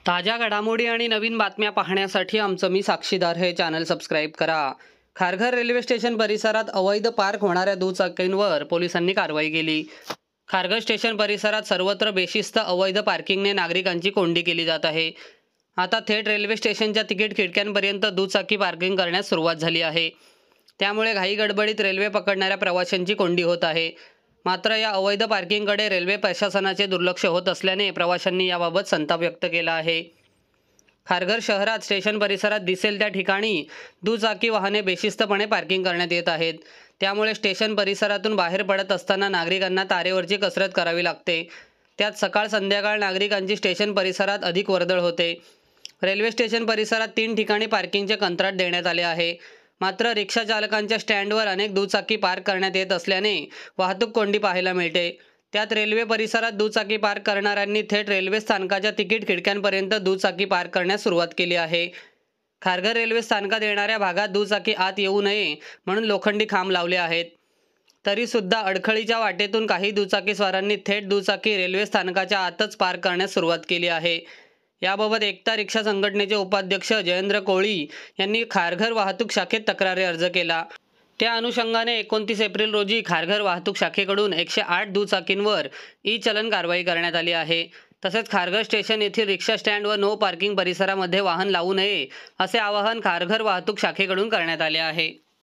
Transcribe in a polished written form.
ताज्या घडामोडी आणि नवीन बातम्या पाहण्यासाठी आमचं मी साक्षीदार हे चॅनल सबस्क्राईब करा. खारघर रेल्वे स्टेशन परिसरात अवैध पार्क होणाऱ्या दुचाकींवर पोलिसांनी कारवाई केली. खारघर स्टेशन परिसरात सर्वत्र बेशिस्त अवैध पार्किंगने नागरिकांची कोंडी केली जात आहे. आता थेट रेल्वे स्टेशनच्या तिकीट खिडक्यांपर्यंत दुचाकी पार्किंग करण्यास सुरुवात झाली आहे. त्यामुळे घाई गडबडीत रेल्वे पकडणाऱ्या प्रवाशांची कोंडी होत आहे. मात्र या अवैध पार्किंगकडे रेल्वे प्रशासनाचे दुर्लक्ष होत असल्याने प्रवाशांनी याबाबत संताप व्यक्त केला आहे. खारघर शहरात स्टेशन परिसरात दिसेल त्या ठिकाणी दुचाकी वाहने बेशिस्तपणे पार्किंग करण्यात येत आहेत. त्यामुळे स्टेशन परिसरातून बाहेर पडत असताना नागरिकांना तारेवरची कसरत करावी लागते. त्यात सकाळ संध्याकाळ नागरिकांची स्टेशन परिसरात अधिक वर्दळ होते. रेल्वे स्टेशन परिसरात 3 ठिकाणी पार्किंगचे कंत्राट देण्यात आले आहे. मात्र रिक्षा चालकांच्या स्टँडवर अनेक दुचाकी पार्क करण्यात येत असल्याने वाहतूक कोंडी पाहायला मिळते. त्यात रेल्वे परिसरात दुचाकी पार्क करणाऱ्यांनी थेट रेल्वे स्थानकाच्या तिकीट खिडक्यांपर्यंत दुचाकी पार्क करण्यास सुरुवात केली आहे. खारघर रेल्वे स्थानकात येणाऱ्या भागात दुचाकी आत येऊ नये म्हणून लोखंडी खांब लावले आहेत. तरीसुद्धा अडखळीच्या वाटेतून काही दुचाकीस्वारांनी थेट दुचाकी रेल्वे स्थानकाच्या आतच पार्क करण्यास सुरुवात केली आहे. याबाबत एकता रिक्षा संघटनेचे उपाध्यक्ष जयेंद्र कोळी यांनी खारघर वाहतूक शाखेत तक्रारी अर्ज केला. त्या अनुषंगाने 29 एप्रिल रोजी खारघर वाहतूक शाखेकडून 108 दुचाकींवर ई-चलन कारवाई करण्यात आली आहे. तसेच खारघर स्टेशन येथील रिक्षा स्टँड व नो पार्किंग परिसरामध्ये वाहन लावू नये असे आवाहन खारघर वाहतूक शाखेकडून करण्यात आले आहे.